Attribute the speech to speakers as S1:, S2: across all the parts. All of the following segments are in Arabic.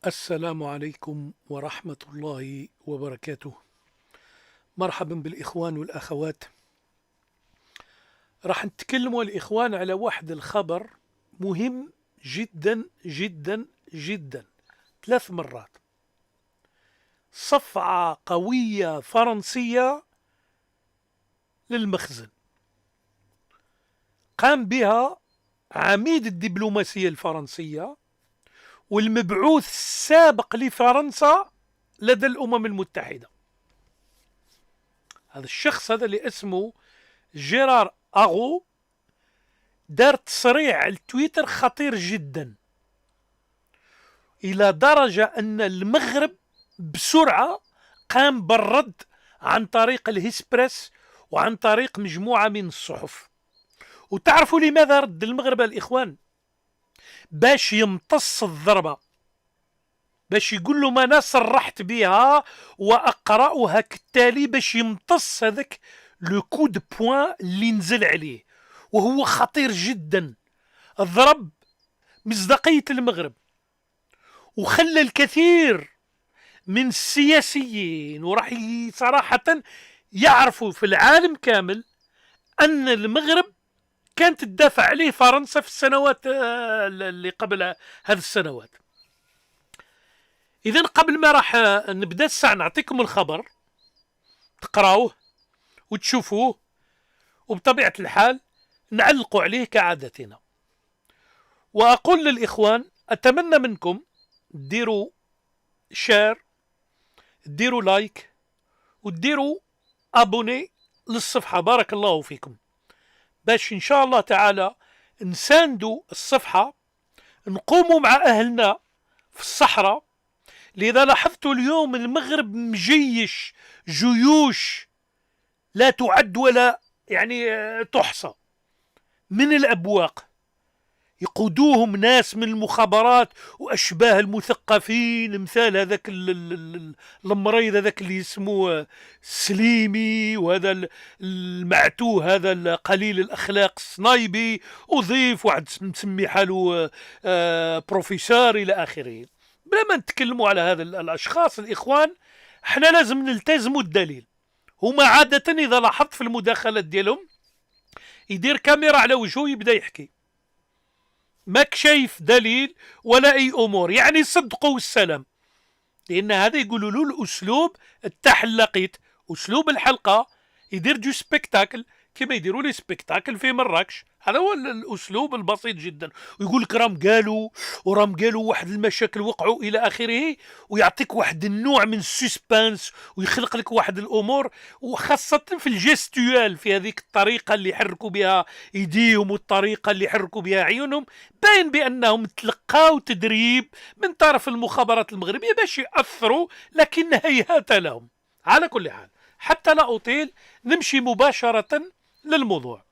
S1: السلام عليكم ورحمة الله وبركاته. مرحبا بالإخوان والأخوات. راح نتكلموا الإخوان على واحد الخبر مهم جدا جدا جدا. 3 مرات صفعة قوية فرنسية للمخزن قام بها عميد الدبلوماسية الفرنسية والمبعوث السابق لفرنسا لدى الأمم المتحدة. هذا الشخص هذا اللي اسمه جيرار أغو دار تصريح على التويتر خطير جدا، إلى درجة أن المغرب بسرعة قام بالرد عن طريق الهسبريس وعن طريق مجموعة من الصحف. وتعرفوا لماذا رد المغرب الإخوان؟ باش يمتص الضربة، باش يقول له ما انا صرحت بها واقراها كالتالي، باش يمتص هذاك لو كو دو بوان اللي نزل عليه، وهو خطير جدا. ضرب مصداقية المغرب وخلى الكثير من السياسيين وراح صراحة يعرفوا في العالم كامل أن المغرب كانت تدافع عليه فرنسا في السنوات اللي قبل هذه السنوات. إذن قبل ما راح نبدأ الساعة نعطيكم الخبر تقرأوه وتشوفوه، وبطبيعة الحال نعلقوا عليه كعادتنا. وأقول للإخوان أتمنى منكم ديروا شير، ديروا لايك، وديروا أبوني للصفحة، بارك الله فيكم، باش إن شاء الله تعالى نساندوا الصفحة، نقوموا مع أهلنا في الصحراء. لذا لاحظتوا اليوم المغرب مجيش جيوش لا تعد ولا تحصى من الأبواق، يقودوهم ناس من المخابرات وأشباه المثقفين، مثال هذاك المريض هذاك اللي اسمه سليمي، وهذا المعتوه هذا القليل الأخلاق الصنايبي، وضيف واحد مسمي حاله بروفيسور إلى آخره. بلا ما نتكلموا على هذا الأشخاص الإخوان، احنا لازم نلتزموا الدليل. هما عادة إذا لاحظت في المداخلات ديالهم يدير كاميرا على وجهه يبدأ يحكي، ماك شايف دليل ولا أي أمور، يعني صدقوا والسلام. لأن هذا يقولوا له الأسلوب التحلقيت، أسلوب الحلقة، يدير جو سبيكتاكل كما يديروا لي سبيكتاكل في مراكش. هذا هو الأسلوب البسيط جدا، ويقول لك راهم قالوا ورام قالوا واحد المشاكل وقعوا إلى آخره، ويعطيك واحد النوع من السسبانس ويخلق لك واحد الأمور، وخاصة في الجستوال، في هذيك الطريقة اللي يحركوا بها يديهم والطريقة اللي يحركوا بها عيونهم، باين بأنهم تلقاوا تدريب من طرف المخابرات المغربية باش يأثروا، لكن هيهات لهم. على كل حال حتى لا أطيل نمشي مباشرة للموضوع.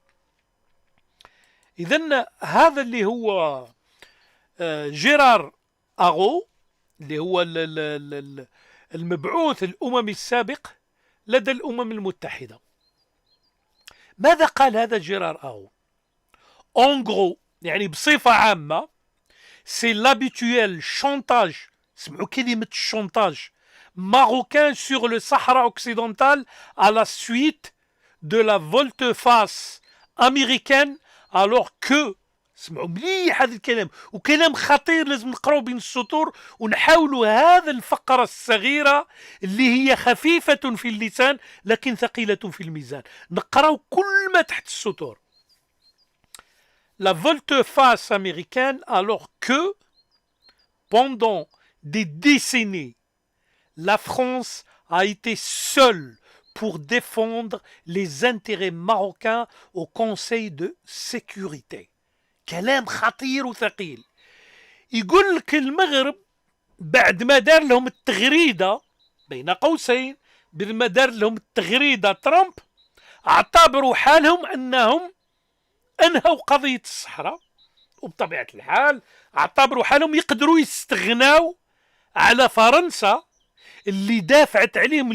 S1: إذن هذا اللي هو جيرار أغو، اللي هو المبعوث الأممي السابق لدى الأمم المتحدة. ماذا قال هذا جيرار أغو؟ en gros، يعني بصفة عامة، c'est l'habituel chantage، سمعوا كلمة الشونتاج، marocain sur le Sahara occidental à la suite de la volte-face américaine alors que، سمعوا مليح هذا الكلام، وكلام خطير لازم نقراو بين السطور ونحاولوا هذا الفقرة الصغيرة اللي هي خفيفة في اللسان لكن ثقيلة في الميزان، نقراو كل ما تحت السطور. La volte-face américaine alors que pendant des décennies la France a été seule pour défendre les intérêts marocains au Conseil de sécurité. كلام خطير وثقيل. يقول لك المغرب بعد ما دار لهم التغريدة بين قوسين، بعد ما دار لهم التغريدة ترامب، اعتبروا حالهم أنهم أنهوا قضية الصحراء، وبطبيعة الحال اعتبروا حالهم يقدروا يستغناو على فرنسا اللي دافعت عليهم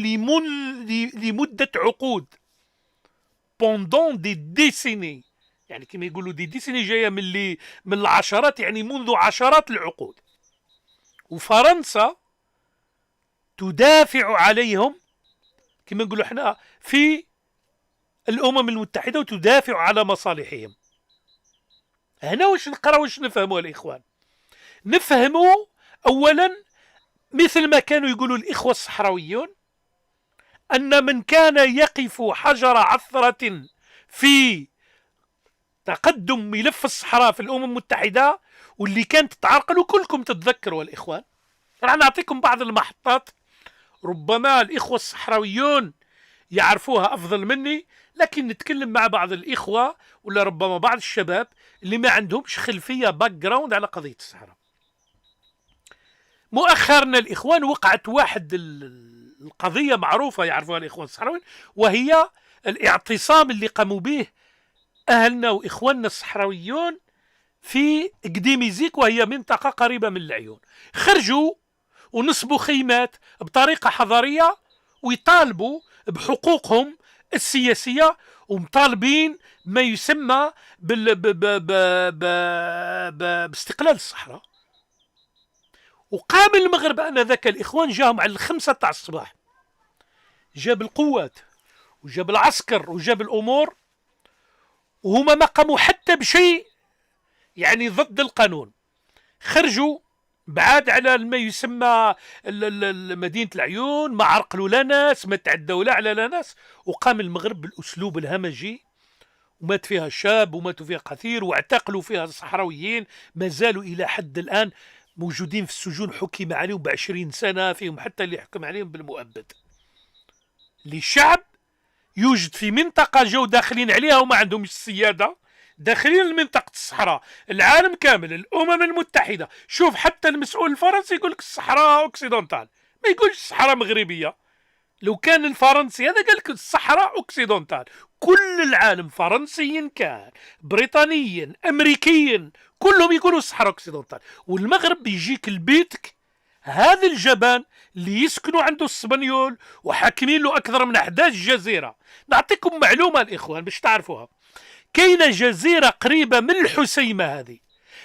S1: لمدة عقود pendant des décennies، يعني كما يقولوا دي ديسني جاية من العشرات، يعني منذ عشرات العقود. وفرنسا تدافع عليهم كما نقولوا احنا في الأمم المتحدة وتدافع على مصالحهم. هنا واش نقرأ واش نفهموا الإخوان؟ نفهموا أولا مثل ما كانوا يقولوا الإخوة الصحراويون أن من كان يقف حجر عثرة في تقدم ملف الصحراء في الأمم المتحدة واللي كانت تتعرقل، وكلكم تتذكروا الإخوان. راح نعطيكم بعض المحطات ربما الإخوة الصحراويون يعرفوها أفضل مني، لكن نتكلم مع بعض الإخوة ولا ربما بعض الشباب اللي ما عندهمش خلفية باك جراوند على قضية الصحراء. مؤخرا الإخوان وقعت واحد القضية معروفة يعرفوها الإخوان الصحراويين، وهي الاعتصام اللي قاموا به أهلنا وإخواننا الصحراويون في قديميزيك، وهي منطقة قريبة من العيون. خرجوا ونصبوا خيمات بطريقة حضارية ويطالبوا بحقوقهم السياسية، ومطالبين ما يسمى باستقلال الصحراء. وقام المغرب آنذاك الإخوان جاهم على 5 تاع الصباح، جاب القوات وجاب العسكر وجاب الأمور، وهما ما قاموا حتى بشيء يعني ضد القانون. خرجوا بعاد على ما يسمى مدينة العيون، ما عرقلوا لا ناس، ما تعدوا لا على لا ناس، وقام المغرب بالأسلوب الهمجي، ومات فيها شاب وماتوا فيها كثير، واعتقلوا فيها الصحراويين ما زالوا إلى حد الآن موجودين في السجون، حكم عليهم ب20 سنة، فيهم حتى اللي حكم عليهم بالمؤبد. للشعب يوجد في منطقة جو داخلين عليها وما عندهم السيادة، داخلين المنطقة الصحراء، العالم كامل، الأمم المتحدة. شوف حتى المسؤول الفرنسي يقول لك الصحراء أوكسيدونتال، ما يقولش الصحراء مغربية. لو كان الفرنسي هذا قال لك الصحراء أوكسيدونتال. كل العالم، فرنسيا كان، بريطانيا، أمريكيا، كلهم يقولوا الصحراء أوكسيدونتال. والمغرب بيجيك لبيتك هذا الجبان اللي يسكنوا عنده السبنيول وحاكمين له أكثر من 11 جزيرة. نعطيكم معلومة الإخوان باش تعرفوها. كاينة جزيرة قريبة من الحسيمة، هذه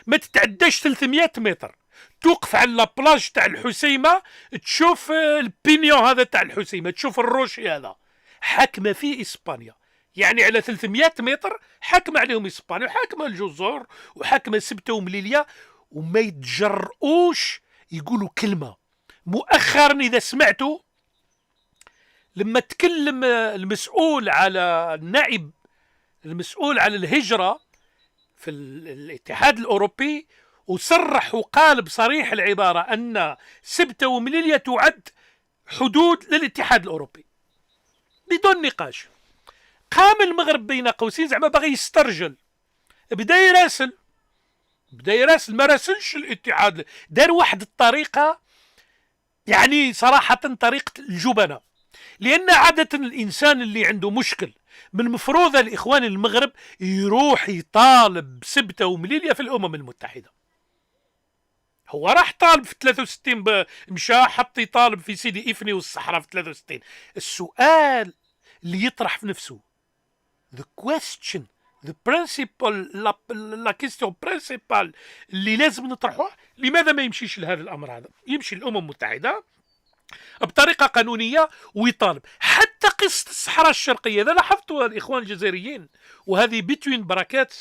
S1: ما تتعداش 300 متر، توقف على البلاج تاع الحسيمة تشوف البينيون هذا تاع الحسيمة، تشوف الروشي هذا، حاكمة فيه إسبانيا. يعني على 300 متر حاكمة عليهم إسبانيا، وحاكمة الجزر، وحاكمة سبتة ومليليا، وما يتجرؤوش يقولوا كلمة. مؤخرا إذا سمعتوا لما تكلم المسؤول على النائب المسؤول على الهجرة في الاتحاد الأوروبي، وصرح وقال بصريح العبارة أن سبتة ومليليا تعد حدود للاتحاد الأوروبي بدون نقاش. قام المغرب بين قوسين زعما باغي يسترجل، بدا يراسل ما راسلش الاتحاد، دار واحد الطريقة يعني صراحة طريقة الجبنة. لأن عادة الإنسان اللي عنده مشكل من مفروض الإخوان المغرب يروح يطالب بسبتة ومليليا في الأمم المتحدة. هو راح طالب في 63 مشى حط يطالب في سيدي إفني والصحراء في 63. السؤال اللي يطرح في نفسه the question the principle la question principale اللي لازم نطرحوها، لماذا ما يمشيش لهذا الأمر هذا؟ يمشي الأمم المتحدة بطريقة قانونية ويطالب. حتى قصة الصحراء الشرقية إذا لاحظتوا الإخوان الجزائريين، وهذه بتوين بركات،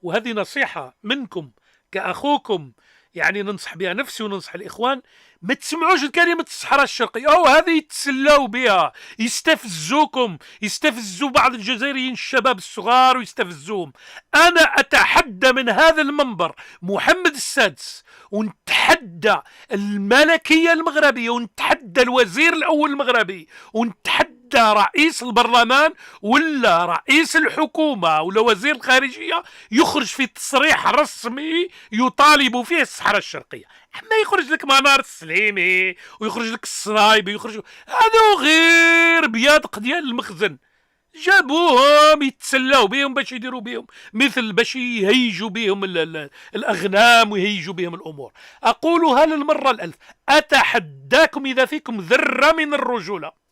S1: وهذه نصيحة منكم كأخوكم يعني ننصح بها نفسي وننصح الإخوان، ما تسمعوش كلمة الصحراء الشرقية أو هذه يتسلاو بها، يستفزوكم، يستفزوا بعض الجزائريين الشباب الصغار ويستفزوهم. أنا أتحدى من هذا المنبر محمد السادس، ونتحدى الملكية المغربية، ونتحدى الوزير الأول المغربي، ونتحدى رئيس البرلمان ولا رئيس الحكومة ولا وزير الخارجية يخرج في تصريح رسمي يطالب فيه الصحراء الشرقية. اما يخرج لك منار السليمي ويخرج لك الصرايبي ويخرج هذو غير بيادق ديال المخزن، جابوهم يتسلاو بهم باش يديروا بهم مثل باش يهيجوا بهم الأغنام ويهيجوا بهم الأمور. أقولها للمرة الألف، أتحداكم إذا فيكم ذرة من الرجولة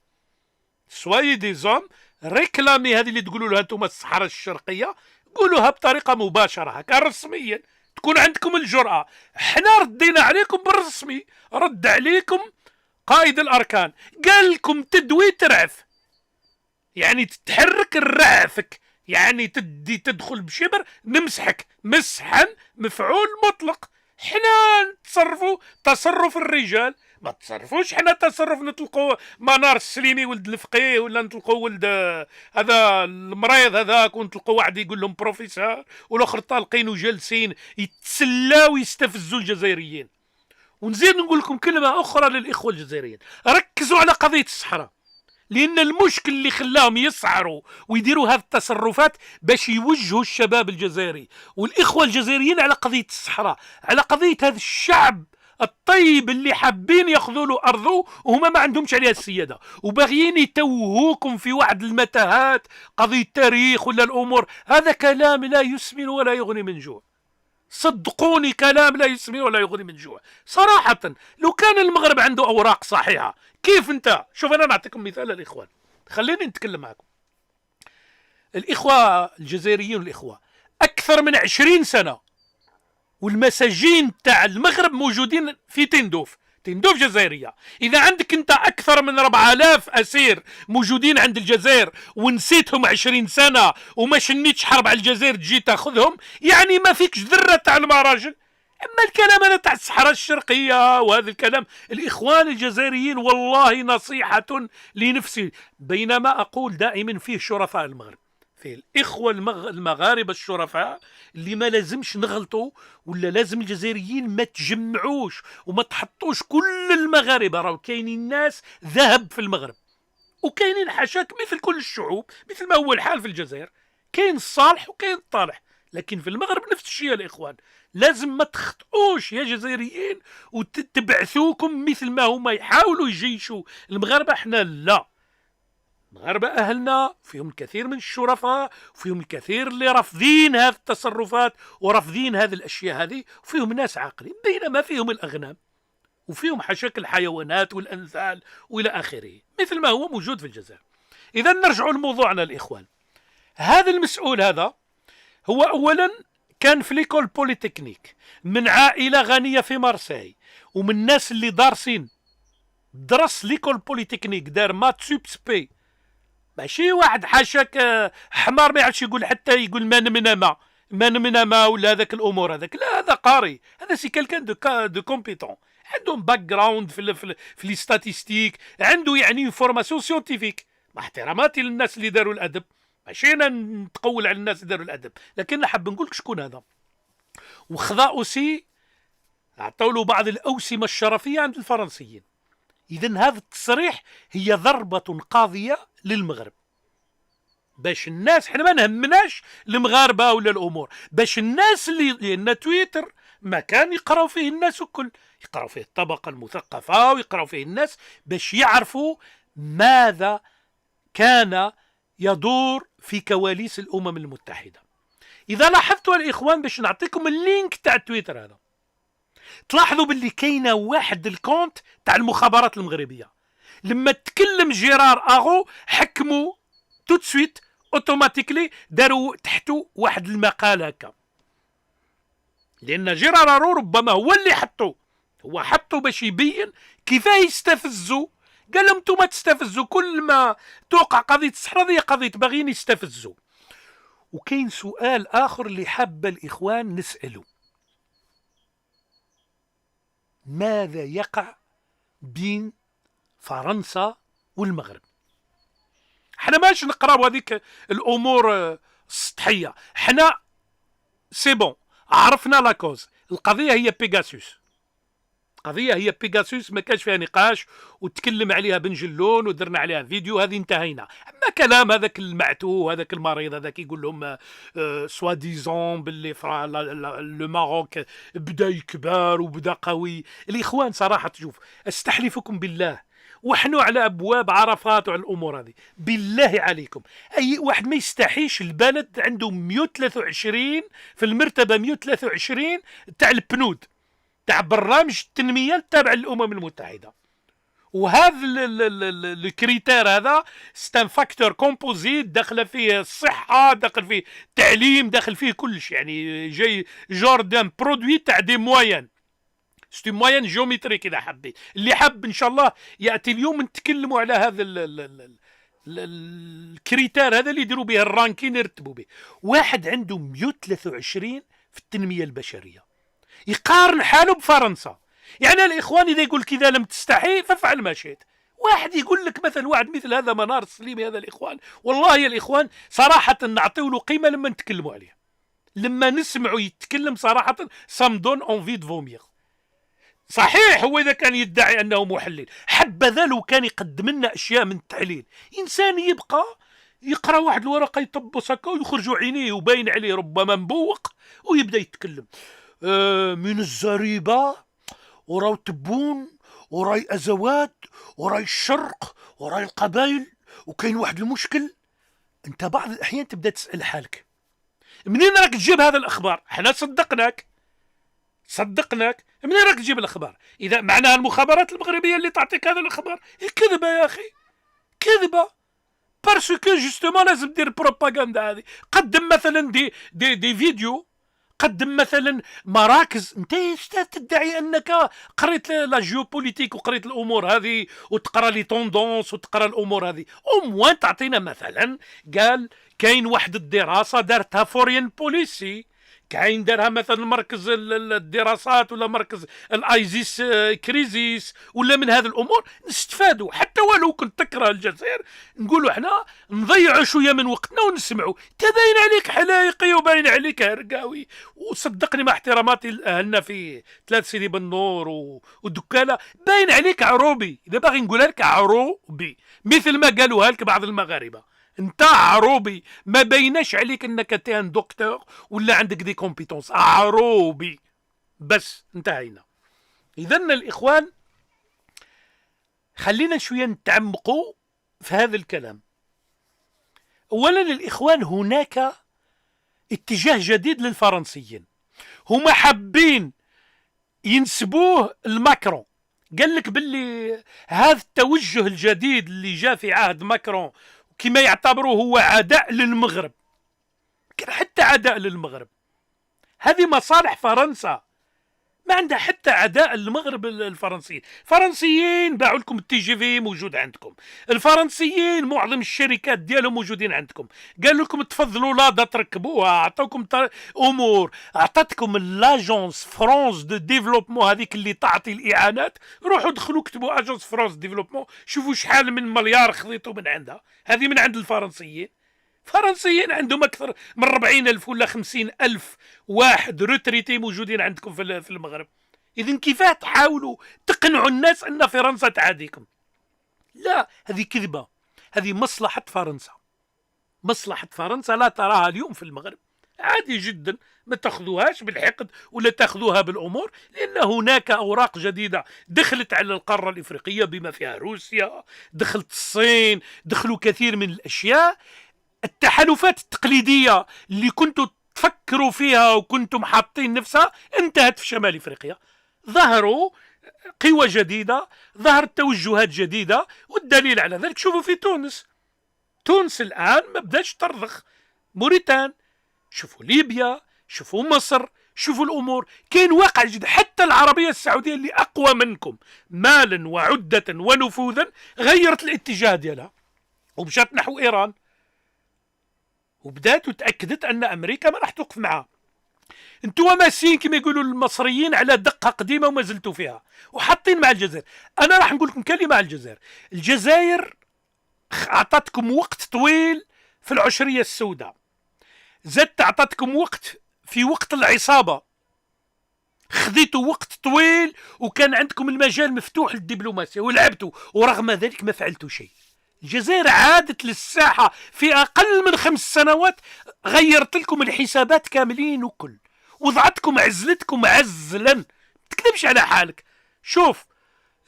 S1: سواي دي زوم ريكلامي هذه اللي تقولوا لها أنتم الصحراء الشرقية، قولوها بطريقة مباشرة هكا رسميا، تكون عندكم الجرأة. حنا ردينا عليكم بالرسمي، رد عليكم قائد الأركان، قال لكم تدوي ترعف، يعني تتحرك نرعفك، يعني تدخل بشبر نمسحك مسحا مفعول مطلق. حنا نتصرفوا تصرف الرجال، ما تصرفوش حنا تصرف نطلقوا منار السليمي ولد الفقيه، ولا نطلقوا ولد هذا المريض هذاك، ونطلقوا واحد يقول لهم بروفيسور، والاخر طالقين وجالسين يتسلاو ويستفزوا الجزائريين. ونزيد نقول لكم كلمه اخرى للاخوه الجزائريين، ركزوا على قضيه الصحراء، لأن المشكل اللي خلاهم يسعروا ويديروا هذه التصرفات باش يوجهوا الشباب الجزائري والإخوة الجزائريين على قضية الصحراء، على قضية هذا الشعب الطيب اللي حابين ياخذوا له أرضه وهما ما عندهمش عليها السيادة، وباغيين يتوهوكم في واحد المتاهات، قضية تاريخ ولا الأمور. هذا كلام لا يسمن ولا يغني من جوع، صدقوني كلام لا يسمن ولا يغني من جوع صراحة. لو كان المغرب عنده أوراق صحيحة، كيف انت شوف، انا نعطيكم مثال الاخوان، خليني نتكلم معكم. الاخوه الجزائريين والاخوه اكثر من 20 سنه والمساجين تاع المغرب موجودين في تندوف جزائريه. اذا عندك انت اكثر من 4000 اسير موجودين عند الجزائر ونسيتهم 20 سنه وما شنيتش حرب على الجزائر تجي تاخذهم، يعني ما فيكش ذره تاع المراجل. اما الكلام انا تاع الصحراء الشرقيه وهذا الكلام، الاخوان الجزائريين والله نصيحه لنفسي، بينما اقول دائما فيه شرفاء المغرب، فيه الاخوه المغاربه الشرفاء اللي ما لازمش نغلطوا، ولا لازم الجزائريين ما تجمعوش وما تحطوش كل المغاربه. راه كاينين ناس ذهب في المغرب، وكاينين حاشاك مثل كل الشعوب، مثل ما هو الحال في الجزائر، كاين الصالح وكاين الطالح. لكن في المغرب نفس الشيء يا الاخوان، لازم ما تخطئوش يا جزائريين وتبعثوكم مثل ما هما يحاولوا يجيشوا المغاربه. احنا لا، المغاربه اهلنا فيهم الكثير من الشرفاء، وفيهم الكثير اللي رافضين هذه التصرفات ورافضين هذه الاشياء هذه، وفيهم ناس عاقلين، بينما فيهم الاغنام وفيهم حشاك الحيوانات والانثال والى اخره، مثل ما هو موجود في الجزائر. اذا نرجع لموضوعنا الاخوان، هذا المسؤول هذا هو اولا كان في ليكول بوليتكنيك، من عائله غنيه في مارسي، ومن الناس اللي دارسين، درس ليكول بوليتكنيك، دار مات سوب سبي، ماشي واحد حاشاك حمار ما يعرفش يقول، حتى يقول ما ولا هذاك الامور هذاك، لا هذا قاري، هذا سي كالكان دو كومبيتون، عندهم باك جراوند في لي ستاتيستيك، عنده يعني فورماسيون سيونتيفيك، مع احتراماتي للناس اللي داروا الادب، ماشي انا نتقول على الناس اللي داروا الادب، لكن حاب نقول لك شكون هذا. وخذا اوسي عطاو له بعض الاوسمه الشرفيه عند الفرنسيين. اذا هذا التصريح هي ضربه قاضيه للمغرب، باش الناس، حنا ما نهمناش المغاربه ولا الامور، باش الناس لان تويتر مكان يقراو فيه الناس الكل، يقراو فيه الطبقه المثقفه ويقراو فيه الناس باش يعرفوا ماذا كان يدور في كواليس الامم المتحده. اذا لاحظتوا الاخوان، باش نعطيكم اللينك تاع تويتر هذا، تلاحظوا باللي كاينه واحد الكونت تاع المخابرات المغربيه، لما تكلم جيرار اغو حكموا تو سويت اوتوماتيكلي، داروا تحته واحد المقال هكا، لان جيرار اغو ربما هو اللي حطه باش يبين كيفاه يستفزوا. قال لهم انتم تستفزوا، كل ما توقع قضيه الصحراء هي قضيه باغيين يستفزوا. وكاين سؤال اخر اللي حاب الاخوان نساله، ماذا يقع بين فرنسا والمغرب؟ حنا ماش نقراو هذيك الامور السطحيه، حنا سي بون عرفنا لاكوز، القضيه هي بيغاسوس، ما كانش فيها نقاش، وتكلم عليها بن جلون ودرنا عليها فيديو، هذه انتهينا. اما كلام هذاك المعتوه هذاك المريض هذاك يقول لهم سوا ديزون باللي لو ماروك بدا يكبر وبدا قوي، الاخوان صراحه شوف استحلفكم بالله، وحنوا على ابواب عرفات وعلى الامور هذه، بالله عليكم اي واحد ما يستحيش، البلد عنده 123 في المرتبه 123 تاع البنود تاع برنامج التنميه التابع للامم المتحده، وهذا الكريتير هذا ستان فاكتور كومبوزيت، داخل فيه الصحه، داخل فيه التعليم، داخل فيه كلش، يعني جاي جوردان برودوي تاع دي موين، سي موين جيومتريك اذا حبيت. اللي حب ان شاء الله ياتي اليوم نتكلموا على هذا الكريتير هذا اللي يديروا به الرانكين يرتبوا به. واحد عنده 123 في التنميه البشريه يقارن حاله بفرنسا. يعني الاخوان اذا يقول لك اذا لم تستحي فافعل ما شئت. واحد يقول لك مثلا، واحد مثل هذا منار السليمي هذا الاخوان، والله يا الاخوان صراحه نعطيو له قيمه لما نتكلموا عليه، لما نسمعوا يتكلم صراحه سامدون اونفي دو فوميغ. صحيح هو اذا كان يدعي انه محلل، حبذا لو كان يقدم لنا اشياء من التحليل. انسان يبقى يقرا واحد الورقه يطبس هكا ويخرجوا عينيه وباين عليه ربما مبوق ويبدا يتكلم من الزريبه وراي تبون وراي ازوات وراي الشرق وراي القبائل وكاين واحد المشكل. انت بعض الاحيان تبدا تسال حالك منين راك تجيب هذا الاخبار؟ احنا صدقناك منين راك تجيب الاخبار؟ اذا معناها المخابرات المغربيه اللي تعطيك هذا الاخبار كذبه يا اخي، كذبه. بارسكو جوستومون لازم دير بروباغندا. هذه قدم مثلا دي فيديو، قدم مثلا مراكز. انت تدعي انك قريت لا جيوبوليتيك وقريت الامور هذه وتقرا لي توندونس وتقرا الامور هذه، وين تعطينا مثلا قال كاين واحد الدراسه دارتها فورين بوليسي، كاين دارها مثلا مركز الدراسات ولا مركز الايزيس كريزيس ولا من هذه الامور نستفادوا. حتى ولو كنت تكره الجزائر نقولوا احنا نضيعوا شويه من وقتنا ونسمعوا. تبين عليك حلايقي وباين عليك هرقاوي، وصدقني مع احتراماتي لاهلنا في ثلاث سيدي بنور ودكاله، باين عليك عروبي. اذا باغي نقولها لك عروبي مثل ما قالوها لك بعض المغاربه، انت عروبي، ما بيناش عليك انك تان دكتور ولا عندك دي كومبيتونس. عروبي بس، انتهينا. اذا الاخوان خلينا شويه نتعمقوا في هذا الكلام. اولا الاخوان هناك اتجاه جديد للفرنسيين، هما حابين ينسبوه لماكرون. قال لك باللي هذا التوجه الجديد اللي جاء في عهد ماكرون كما يعتبروه هو عداء للمغرب، كان حتى عداء للمغرب. هذه مصالح فرنسا، ما عندها حتى عداء للمغرب. الفرنسيين باعوا لكم التي جي في موجود عندكم، الفرنسيين معظم الشركات ديالهم موجودين عندكم، قالوا لكم تفضلوا لادا تركبوها، عطوكم امور، عطاتكم لاجونس فرانس دو ديفلوبمون هذيك اللي تعطي الاعانات. روحوا دخلوا كتبوا اجونس فرانس ديفلوبمون، شوفوا شحال من مليار خذيتوا من عندها. هذه من عند الفرنسيين. فرنسيين عندهم أكثر من 40,000 ولا 50,000 واحد روتريتي موجودين عندكم في المغرب. إذن كيف تحاولوا تقنعوا الناس أن فرنسا تعاديكم؟ لا، هذه كذبة. هذه مصلحة فرنسا، مصلحة فرنسا لا تراها اليوم في المغرب. عادي جدا، ما تأخذوهاش بالحقد ولا تأخذوها بالأمور، لأن هناك أوراق جديدة دخلت على القارة الإفريقية بما فيها روسيا، دخلت الصين، دخلوا كثير من الأشياء. التحالفات التقليدية اللي كنتوا تفكروا فيها وكنتم حاطين نفسها انتهت في شمال افريقيا. ظهروا قوى جديدة، ظهرت توجهات جديدة، والدليل على ذلك شوفوا في تونس الآن ما بداش ترضخ. موريتان، شوفوا ليبيا، شوفوا مصر، شوفوا الأمور. كاين واقع جديد. حتى العربية السعودية اللي أقوى منكم مالا وعدة ونفوذا غيرت الاتجاه ديالها ومشات نحو إيران، وبدات وتأكدت أن أمريكا ما راح توقف معها. انتوا ماسين كما يقولوا المصريين على دقة قديمة وما زلتوا فيها وحاطين مع الجزائر. أنا راح نقول لكم كلمة على الجزائر. الجزائر أعطتكم وقت طويل في العشرية السوداء، زدت أعطتكم وقت في وقت العصابة، خذيتوا وقت طويل وكان عندكم المجال مفتوح للدبلوماسية ولعبتوا، ورغم ذلك ما فعلتوا شيء. الجزائر عادت للساحة في أقل من 5 سنوات، غيرت لكم الحسابات كاملين وكل، وضعتكم عزلتكم عزلا. تكذبش على حالك. شوف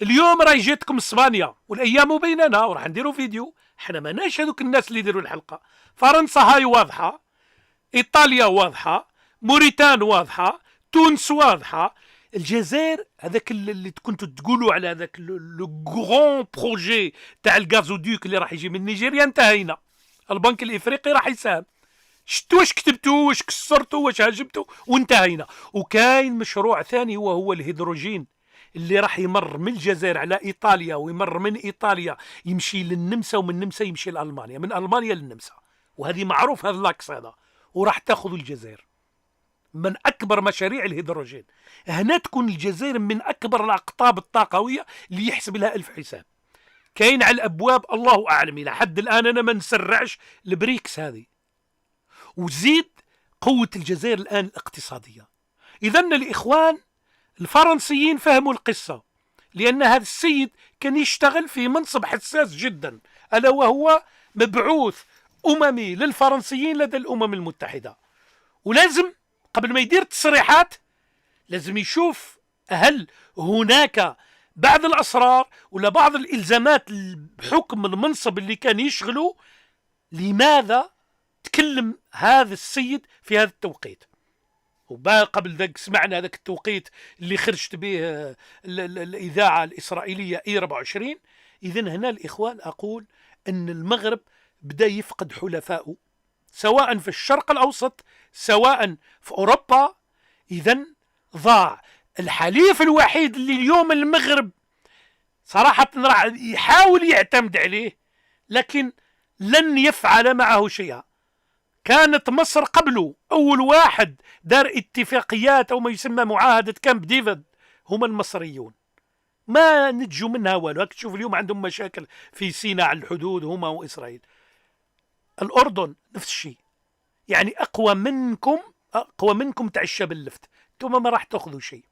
S1: اليوم راهي جاتكم اسبانيا والايام بيننا، وراح نديروا فيديو. احنا ماناش هذوك الناس اللي يديروا الحلقة. فرنسا هاي واضحة، ايطاليا واضحة، موريتان واضحة، تونس واضحة. الجزائر هذاك اللي كنتوا تقولوا على هذاك لو غران بروجي تاع الغازوديك اللي راح يجي من نيجيريا، انتهينا. البنك الافريقي راح يساهم. شتوا واش كتبتوا، واش كسرتوا، واش هاجمتوا، وانتهينا. وكاين مشروع ثاني وهو الهيدروجين اللي راح يمر من الجزائر على ايطاليا، ويمر من ايطاليا يمشي للنمسا، ومن النمسا يمشي لالمانيا، من المانيا للنمسا. وهذه معروف هذا اللاكس هذا، وراح تاخذ الجزائر من اكبر مشاريع الهيدروجين. هنا تكون الجزائر من اكبر الاقطاب الطاقويه اللي يحسب لها الف حساب. كاين على الابواب الله اعلم، الى حد الان انا ما نسرعش البريكس هذه، وزيد قوه الجزائر الان الاقتصاديه. اذا الاخوان الفرنسيين فهموا القصه، لان هذا السيد كان يشتغل في منصب حساس جدا، الا وهو مبعوث اممي للفرنسيين لدى الامم المتحده. ولازم قبل ما يدير تصريحات لازم يشوف هل هناك بعض الأسرار ولا بعض الإلزامات بحكم المنصب اللي كان يشغله. لماذا تكلم هذا السيد في هذا التوقيت؟ وقبل ذلك سمعنا هذاك التوقيت اللي خرجت به الإذاعة الإسرائيلية إي24. إذن هنا الإخوان أقول أن المغرب بدأ يفقد حلفائه، سواء في الشرق الأوسط سواء في أوروبا. إذن ضاع الحليف الوحيد اللي اليوم المغرب صراحة راح يحاول يعتمد عليه، لكن لن يفعل معه شيئا. كانت مصر قبله أول واحد دار اتفاقيات أو ما يسمى معاهدة كامب ديفيد، هم المصريون، ما نتجوا منها والو. تشوف اليوم عندهم مشاكل في سيناء على الحدود هما وإسرائيل. الأردن نفس الشيء، يعني أقوى منكم تاع الشاب اللفت، انتم ما راح تاخذوا شيء.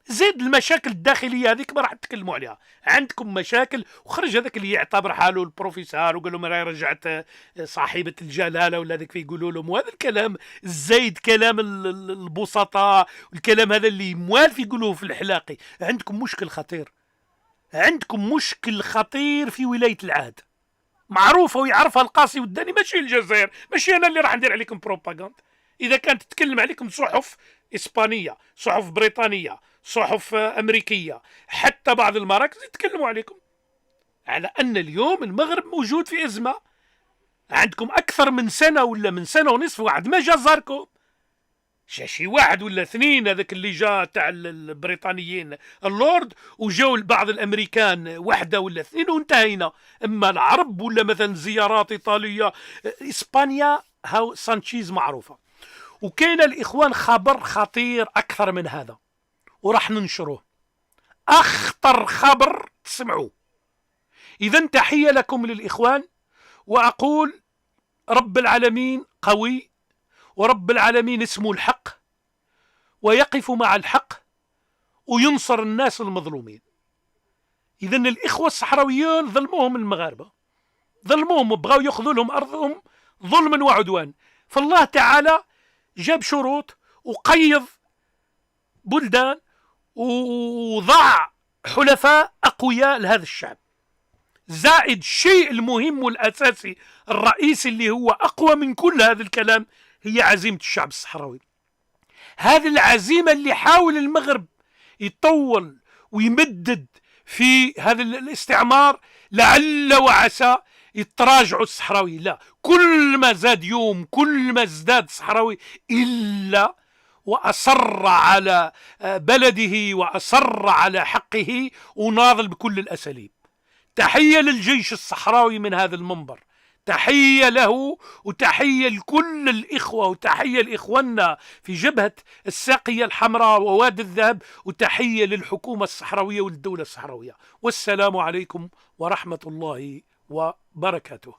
S1: زيد المشاكل الداخليه هذيك ما راح تتكلموا عليها. عندكم مشاكل، وخرج هذاك اللي يعتبر حاله البروفيسور وقال لهم راهي رجعت صاحبه الجلاله ولا هذاك يقولوا لهم، وهذا الكلام الزايد، كلام البسطاء، والكلام هذا اللي موالف يقولوه في الحلاقي. عندكم مشكل خطير، عندكم مشكل خطير في ولايه العهد، معروفه ويعرفها القاصي والداني، ماشي الجزائر، ماشي انا اللي راح ندير عليكم بروباغندا. اذا كانت تتكلم عليكم صحف اسبانيه، صحف بريطانيه، صحف امريكيه، حتى بعض المراكز يتكلموا عليكم على ان اليوم المغرب موجود في ازمه. عندكم اكثر من سنه ولا من سنه ونصف واحد ما جا زاركم، شي واحد ولا اثنين، هذاك اللي جاء تاع البريطانيين اللورد، وجاو بعض الامريكان واحده ولا اثنين وانتهينا. اما العرب ولا مثلا زيارات ايطاليه اسبانيا، هاو سانشيز معروفه. وكاين الاخوان خبر خطير اكثر من هذا وراح ننشره، اخطر خبر تسمعوه. اذا تحيه لكم للاخوان، واقول رب العالمين قوي، ورب العالمين اسمه الحق، ويقف مع الحق وينصر الناس المظلومين. إذا الإخوة الصحراويون ظلموهم المغاربة، ظلموهم وبغاو يأخذوا لهم أرضهم ظلما وعدوان. فالله تعالى جاب شروط وقيض بلدان وضع حلفاء أقوياء لهذا الشعب. زائد الشيء المهم والأساسي الرئيسي اللي هو أقوى من كل هذا الكلام، هي عزيمة الشعب الصحراوي. هذه العزيمة اللي حاول المغرب يطول ويمدد في هذا الاستعمار، لعل وعسى يتراجعوا الصحراوي. لا، كل ما زاد يوم كل ما ازداد الصحراوي، إلا وأصر على بلده وأصر على حقه وناضل بكل الأساليب. تحية للجيش الصحراوي من هذا المنبر، تحية له وتحية لكل الإخوة، وتحية لإخواننا في جبهة الساقية الحمراء ووادي الذهب، وتحية للحكومة الصحراوية والدولة الصحراوية. والسلام عليكم ورحمة الله وبركاته.